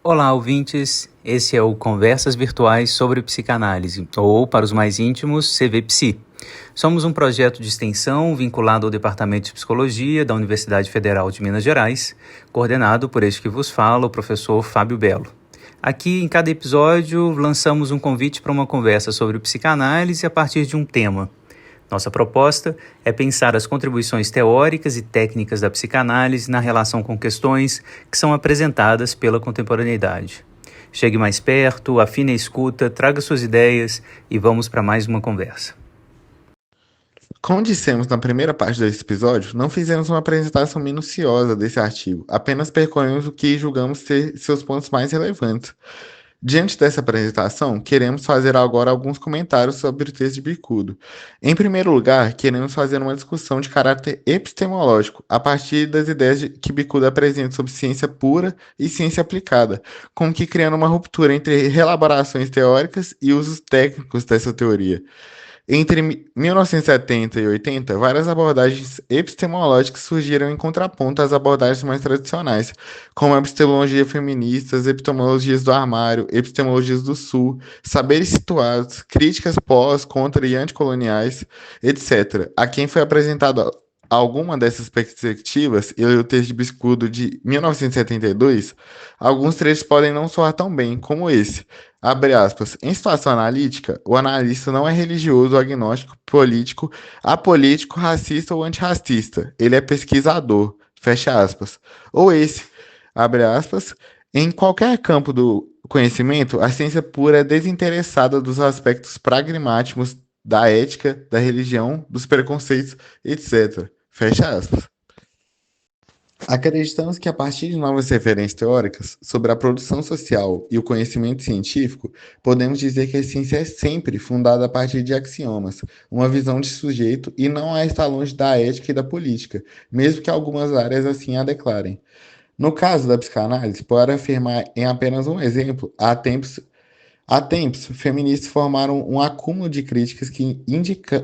Olá, ouvintes! Esse é o Conversas Virtuais sobre Psicanálise, ou, para os mais íntimos, CVPsi. Somos um projeto de extensão vinculado ao Departamento de Psicologia da Universidade Federal de Minas Gerais, coordenado por este que vos fala, o professor Fábio Belo. Aqui, em cada episódio, lançamos um convite para uma conversa sobre psicanálise a partir de um tema. Nossa proposta é pensar as contribuições teóricas e técnicas da psicanálise na relação com questões que são apresentadas pela contemporaneidade. Chegue mais perto, afine a escuta, traga suas ideias e vamos para mais uma conversa. Como dissemos na primeira parte desse episódio, não fizemos uma apresentação minuciosa desse artigo, apenas percorremos o que julgamos ser seus pontos mais relevantes. Diante dessa apresentação, queremos fazer agora alguns comentários sobre o texto de Bicudo. Em primeiro lugar, queremos fazer uma discussão de caráter epistemológico, a partir das ideias que Bicudo apresenta sobre ciência pura e ciência aplicada, como que criando uma ruptura entre reelaborações teóricas e usos técnicos dessa teoria. Entre 1970 e 80, várias abordagens epistemológicas surgiram em contraponto às abordagens mais tradicionais, como a epistemologia feminista, as epistemologias do armário, epistemologias do sul, saberes situados, críticas pós, contra e anticoloniais, etc. A quem foi apresentado alguma dessas perspectivas, e o texto de Bicudo de 1972, alguns trechos podem não soar tão bem como esse. Abre aspas. Em situação analítica, o analista não é religioso, agnóstico, político, apolítico, racista ou antirracista. Ele é pesquisador. Fecha aspas. Ou esse, abre aspas. Em qualquer campo do conhecimento, a ciência pura é desinteressada dos aspectos pragmáticos da ética, da religião, dos preconceitos, etc. Fecha aspas. Acreditamos que, a partir de novas referências teóricas sobre a produção social e o conhecimento científico, podemos dizer que a ciência é sempre fundada a partir de axiomas, uma visão de sujeito, e não a estar longe da ética e da política, mesmo que algumas áreas assim a declarem. No caso da psicanálise, para afirmar em apenas um exemplo, há tempos, feministas formaram um acúmulo de críticas que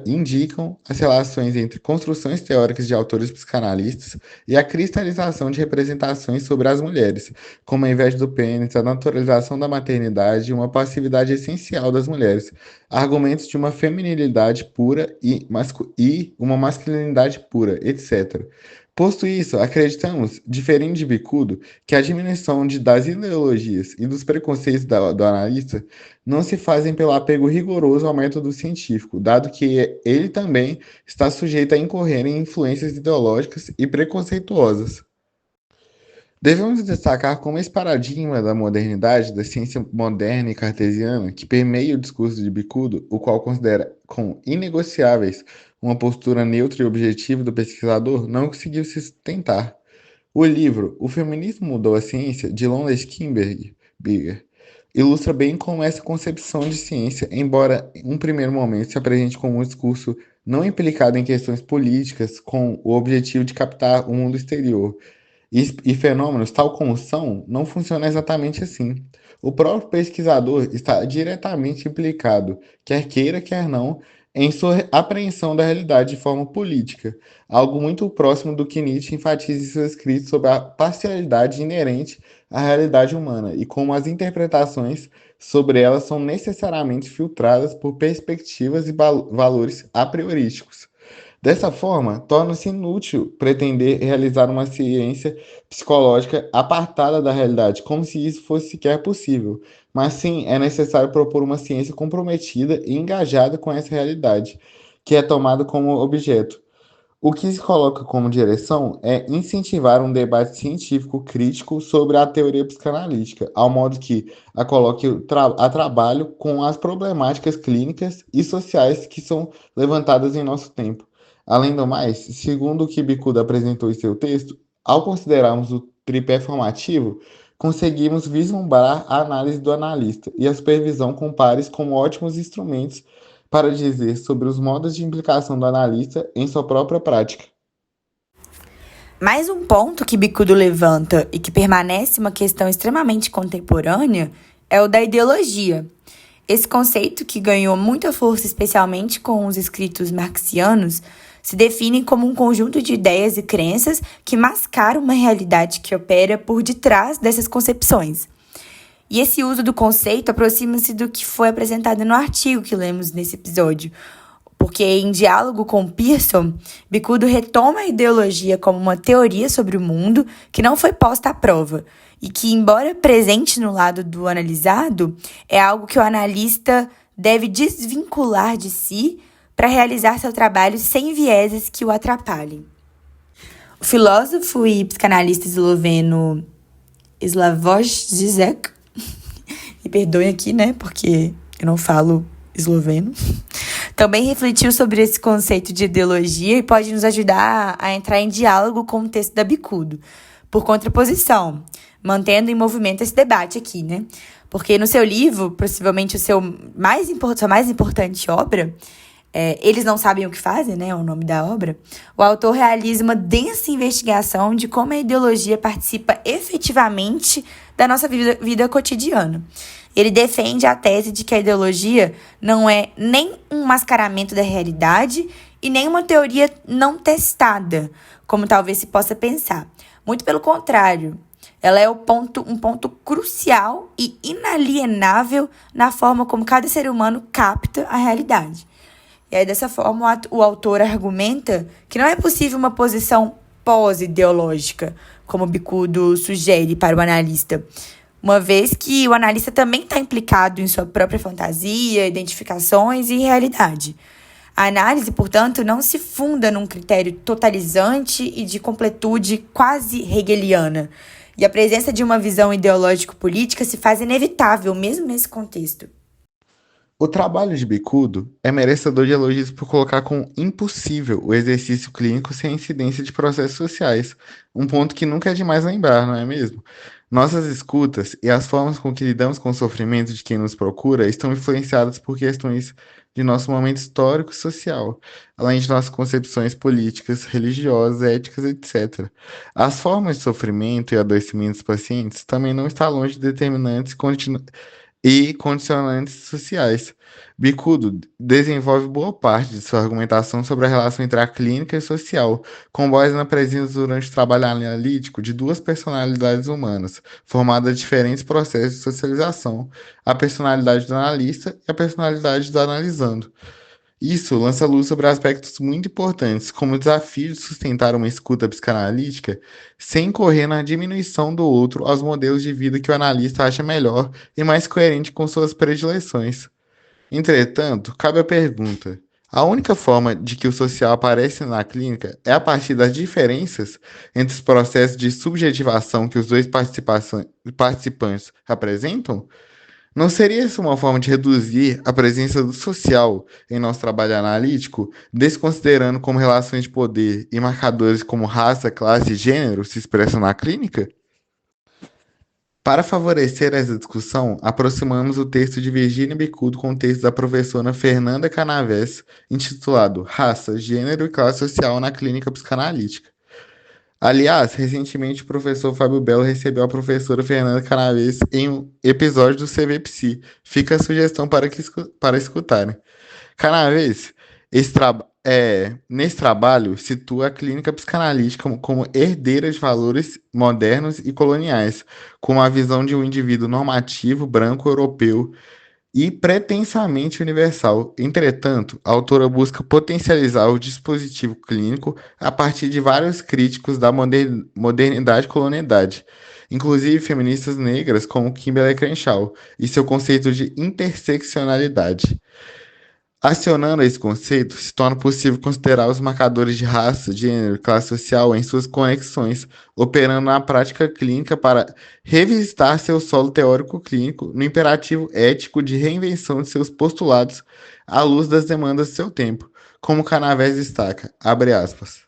indicam as relações entre construções teóricas de autores psicanalistas e a cristalização de representações sobre as mulheres, como a inveja do pênis, a naturalização da maternidade e uma passividade essencial das mulheres, argumentos de uma feminilidade pura e uma masculinidade pura, etc. Posto isso, acreditamos, diferente de Bicudo, que a diminuição das ideologias e dos preconceitos do analista não se fazem pelo apego rigoroso ao método científico, dado que ele também está sujeito a incorrer em influências ideológicas e preconceituosas. Devemos destacar como esse paradigma da modernidade, da ciência moderna e cartesiana, que permeia o discurso de Bicudo, o qual considera como inegociáveis uma postura neutra e objetiva do pesquisador, não conseguiu se sustentar. O livro O Feminismo Mudou a Ciência, de Londra Skimberger, ilustra bem como essa concepção de ciência, embora em um primeiro momento se apresente como um discurso não implicado em questões políticas, com o objetivo de captar o mundo exterior, e fenômenos, tal como são, não funciona exatamente assim. O próprio pesquisador está diretamente implicado, quer queira, quer não, em sua apreensão da realidade de forma política, algo muito próximo do que Nietzsche enfatiza em seus escritos sobre a parcialidade inerente à realidade humana e como as interpretações sobre ela são necessariamente filtradas por perspectivas e valores a priorísticos. Dessa forma, torna-se inútil pretender realizar uma ciência psicológica apartada da realidade, como se isso fosse sequer possível. Mas sim, é necessário propor uma ciência comprometida e engajada com essa realidade, que é tomada como objeto. O que se coloca como direção é incentivar um debate científico crítico sobre a teoria psicanalítica, ao modo que a coloque a trabalho com as problemáticas clínicas e sociais que são levantadas em nosso tempo. Além do mais, segundo o que Bicudo apresentou em seu texto, ao considerarmos o tripé formativo, conseguimos vislumbrar a análise do analista e a supervisão com pares como ótimos instrumentos para dizer sobre os modos de implicação do analista em sua própria prática. Mais um ponto que Bicudo levanta e que permanece uma questão extremamente contemporânea é o da ideologia. Esse conceito, que ganhou muita força especialmente com os escritos marxianos, se define como um conjunto de ideias e crenças que mascaram uma realidade que opera por detrás dessas concepções. E esse uso do conceito aproxima-se do que foi apresentado no artigo que lemos nesse episódio, porque em diálogo com Pearson, Bicudo retoma a ideologia como uma teoria sobre o mundo que não foi posta à prova e que, embora presente no lado do analisado, é algo que o analista deve desvincular de si para realizar seu trabalho sem vieses que o atrapalhem. O filósofo e psicanalista esloveno Slavoj Žižek, me perdoem aqui, né, porque eu não falo esloveno, também refletiu sobre esse conceito de ideologia e pode nos ajudar a entrar em diálogo com o texto da Bicudo, por contraposição, mantendo em movimento esse debate aqui, né? Porque no seu livro, possivelmente sua mais importante obra, Eles Não Sabem o que Fazem, né, é o nome da obra, o autor realiza uma densa investigação de como a ideologia participa efetivamente da nossa vida cotidiana. Ele defende a tese de que a ideologia não é nem um mascaramento da realidade e nem uma teoria não testada, como talvez se possa pensar. Muito pelo contrário, ela é um ponto crucial e inalienável na forma como cada ser humano capta a realidade. E aí, dessa forma, o autor argumenta que não é possível uma posição pós-ideológica, como Bicudo sugere para o analista, uma vez que o analista também está implicado em sua própria fantasia, identificações e realidade. A análise, portanto, não se funda num critério totalizante e de completude quase hegeliana, e a presença de uma visão ideológico-política se faz inevitável, mesmo nesse contexto. O trabalho de Bicudo é merecedor de elogios por colocar como impossível o exercício clínico sem a incidência de processos sociais, um ponto que nunca é demais lembrar, não é mesmo? Nossas escutas e as formas com que lidamos com o sofrimento de quem nos procura estão influenciadas por questões de nosso momento histórico e social, além de nossas concepções políticas, religiosas, éticas, etc. As formas de sofrimento e adoecimento dos pacientes também não estão longe de determinantes e condicionantes sociais. Bicudo desenvolve boa parte de sua argumentação sobre a relação entre a clínica e social, com base na presença durante o trabalho analítico de duas personalidades humanas, formadas de diferentes processos de socialização, a personalidade do analista e a personalidade do analisando. Isso lança luz sobre aspectos muito importantes, como o desafio de sustentar uma escuta psicanalítica sem correr na diminuição do outro aos modelos de vida que o analista acha melhor e mais coerente com suas predileções. Entretanto, cabe a pergunta: a única forma de que o social aparece na clínica é a partir das diferenças entre os processos de subjetivação que os dois participantes apresentam? Não seria isso uma forma de reduzir a presença do social em nosso trabalho analítico, desconsiderando como relações de poder e marcadores como raça, classe e gênero se expressam na clínica? Para favorecer essa discussão, aproximamos o texto de Virginia Bicudo com o texto da professora Fernanda Canavés, intitulado Raça, Gênero e Classe Social na Clínica Psicanalítica. Aliás, recentemente o professor Fábio Belo recebeu a professora Fernanda Canavés em um episódio do CV Psi. Fica a sugestão para escutarem. Canavés, nesse trabalho, situa a clínica psicanalítica como herdeira de valores modernos e coloniais, com a visão de um indivíduo normativo, branco, europeu, e pretensamente universal. Entretanto, a autora busca potencializar o dispositivo clínico a partir de vários críticos da modernidade e colonialidade, inclusive feministas negras como Kimberlé Crenshaw e seu conceito de interseccionalidade. Acionando esse conceito, se torna possível considerar os marcadores de raça, gênero e classe social em suas conexões, operando na prática clínica para revisitar seu solo teórico clínico no imperativo ético de reinvenção de seus postulados à luz das demandas de seu tempo, como Canavés destaca, abre aspas.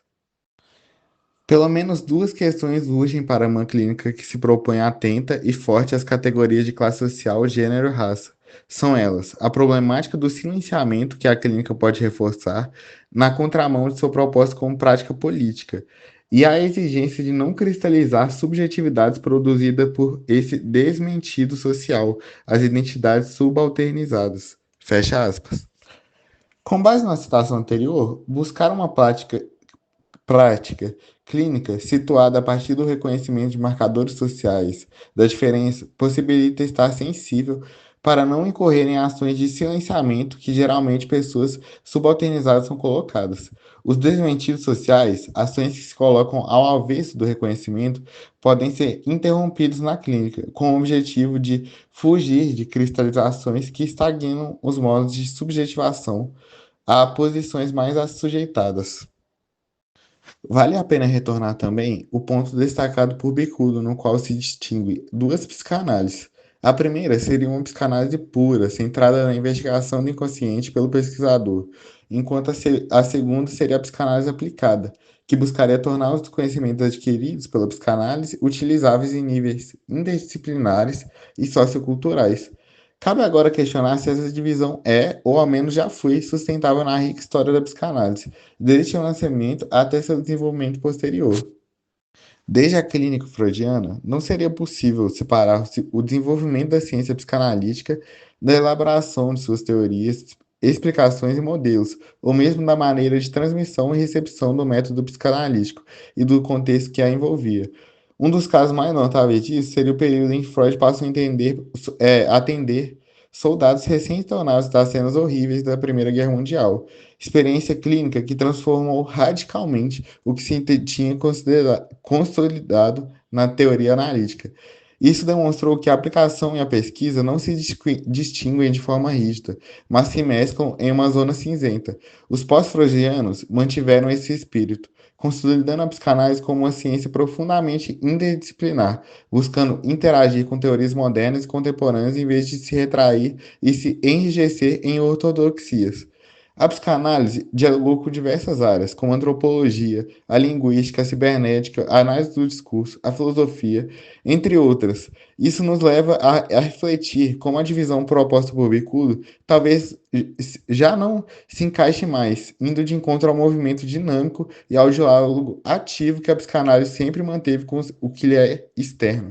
Pelo menos duas questões urgem para uma clínica que se propõe atenta e forte às categorias de classe social, gênero e raça. São elas a problemática do silenciamento que a clínica pode reforçar na contramão de seu propósito como prática política e a exigência de não cristalizar subjetividades produzidas por esse desmentido social, as identidades subalternizadas. Fecha aspas. Com base na citação anterior, buscar uma prática clínica, situada a partir do reconhecimento de marcadores sociais da diferença, possibilita estar sensível para não incorrer em ações de silenciamento que geralmente pessoas subalternizadas são colocadas. Os desmentidos sociais, ações que se colocam ao avesso do reconhecimento, podem ser interrompidos na clínica, com o objetivo de fugir de cristalizações que estagnam os modos de subjetivação a posições mais assujeitadas. Vale a pena retornar também o ponto destacado por Bicudo, no qual se distingue duas psicanálises. A primeira seria uma psicanálise pura, centrada na investigação do inconsciente pelo pesquisador, enquanto a segunda seria a psicanálise aplicada, que buscaria tornar os conhecimentos adquiridos pela psicanálise utilizáveis em níveis interdisciplinares e socioculturais. Cabe agora questionar se essa divisão é, ou ao menos já foi, sustentável na rica história da psicanálise, desde seu nascimento até seu desenvolvimento posterior. Desde a clínica freudiana, não seria possível separar o desenvolvimento da ciência psicanalítica da elaboração de suas teorias, explicações e modelos, ou mesmo da maneira de transmissão e recepção do método psicanalítico e do contexto que a envolvia. Um dos casos mais notáveis disso seria o período em que Freud passou a atender soldados recém-tornados das cenas horríveis da Primeira Guerra Mundial, experiência clínica que transformou radicalmente o que se tinha consolidado na teoria analítica. Isso demonstrou que a aplicação e a pesquisa não se distinguem de forma rígida, mas se mesclam em uma zona cinzenta. Os pós-freudianos mantiveram esse espírito, consolidando a psicanálise como uma ciência profundamente interdisciplinar, buscando interagir com teorias modernas e contemporâneas em vez de se retrair e se enrijecer em ortodoxias. A psicanálise dialogou com diversas áreas, como a antropologia, a linguística, a cibernética, a análise do discurso, a filosofia, entre outras. Isso nos leva a refletir como a divisão proposta por Bicudo talvez já não se encaixe mais, indo de encontro ao movimento dinâmico e ao diálogo ativo que a psicanálise sempre manteve com o que lhe é externo.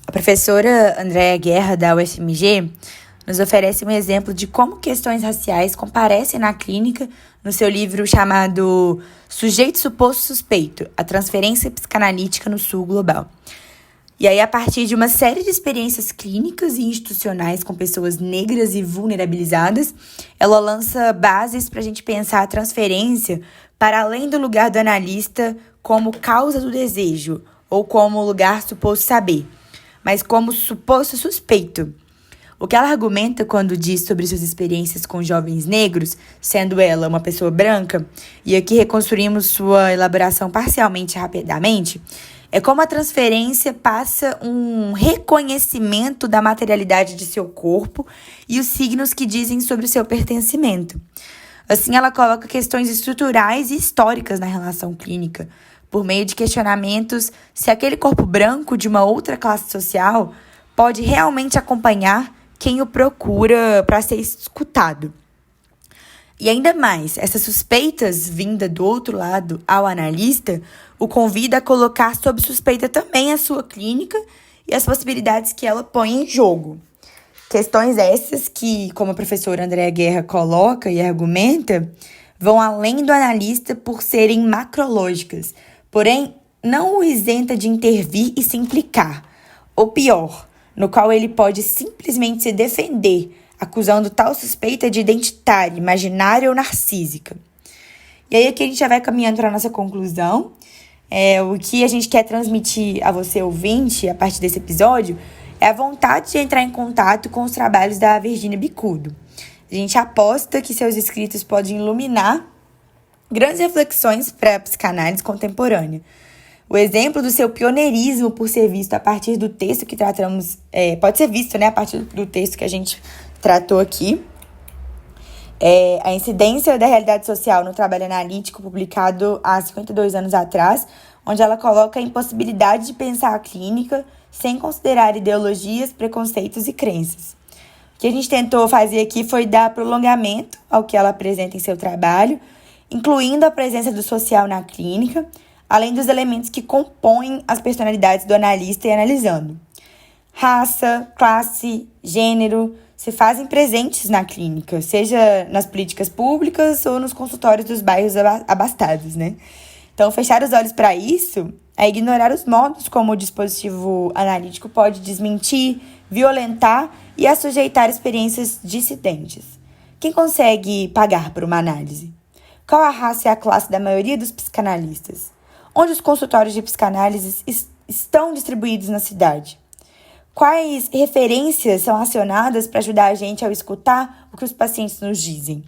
A professora Andréa Guerra, da UFMG, nos oferece um exemplo de como questões raciais comparecem na clínica no seu livro chamado Sujeito Suposto Suspeito, a transferência psicanalítica no sul global. E aí, a partir de uma série de experiências clínicas e institucionais com pessoas negras e vulnerabilizadas, ela lança bases para a gente pensar a transferência para além do lugar do analista como causa do desejo ou como lugar suposto saber, mas como suposto suspeito. O que ela argumenta quando diz sobre suas experiências com jovens negros, sendo ela uma pessoa branca, e aqui reconstruímos sua elaboração parcialmente e rapidamente, é como a transferência passa um reconhecimento da materialidade de seu corpo e os signos que dizem sobre o seu pertencimento. Assim, ela coloca questões estruturais e históricas na relação clínica, por meio de questionamentos se aquele corpo branco de uma outra classe social pode realmente acompanhar quem o procura para ser escutado. E ainda mais, essas suspeitas vindas do outro lado ao analista o convida a colocar sob suspeita também a sua clínica e as possibilidades que ela põe em jogo. Questões essas que, como a professora Andréa Guerra coloca e argumenta, vão além do analista por serem macrológicas, porém não o isenta de intervir e se implicar. Ou pior, no qual ele pode simplesmente se defender, acusando tal suspeita de identitária, imaginária ou narcísica. E aí aqui a gente já vai caminhando para a nossa conclusão. O que a gente quer transmitir a você, ouvinte, a partir desse episódio, é a vontade de entrar em contato com os trabalhos da Virginia Bicudo. A gente aposta que seus escritos podem iluminar grandes reflexões para a psicanálise contemporânea. O exemplo do seu pioneirismo por ser visto a partir do texto que tratamos, pode ser visto, a partir do texto que a gente tratou aqui. A incidência da realidade social no trabalho analítico publicado há 52 anos atrás, onde ela coloca a impossibilidade de pensar a clínica sem considerar ideologias, preconceitos e crenças. O que a gente tentou fazer aqui foi dar prolongamento ao que ela apresenta em seu trabalho, incluindo a presença do social na clínica, além dos elementos que compõem as personalidades do analista e analisando. Raça, classe, gênero se fazem presentes na clínica, seja nas políticas públicas ou nos consultórios dos bairros abastados, Então, fechar os olhos para isso é ignorar os modos como o dispositivo analítico pode desmentir, violentar e assujeitar experiências dissidentes. Quem consegue pagar por uma análise? Qual a raça e a classe da maioria dos psicanalistas? Onde os consultórios de psicanálise estão distribuídos na cidade? Quais referências são acionadas para ajudar a gente a escutar o que os pacientes nos dizem?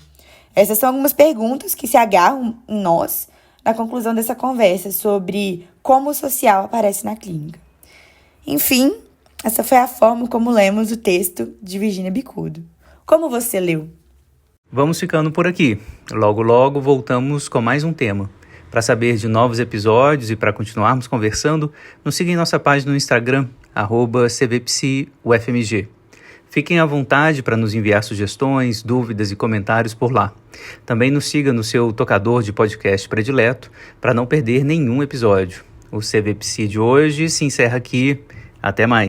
Essas são algumas perguntas que se agarram em nós na conclusão dessa conversa sobre como o social aparece na clínica. Enfim, essa foi a forma como lemos o texto de Virginia Bicudo. Como você leu? Vamos ficando por aqui. Logo, logo voltamos com mais um tema. Para saber de novos episódios e para continuarmos conversando, nos siga em nossa página no Instagram, @cvpsiufmg. Fiquem à vontade para nos enviar sugestões, dúvidas e comentários por lá. Também nos siga no seu tocador de podcast predileto para não perder nenhum episódio. O CVPsi de hoje se encerra aqui. Até mais.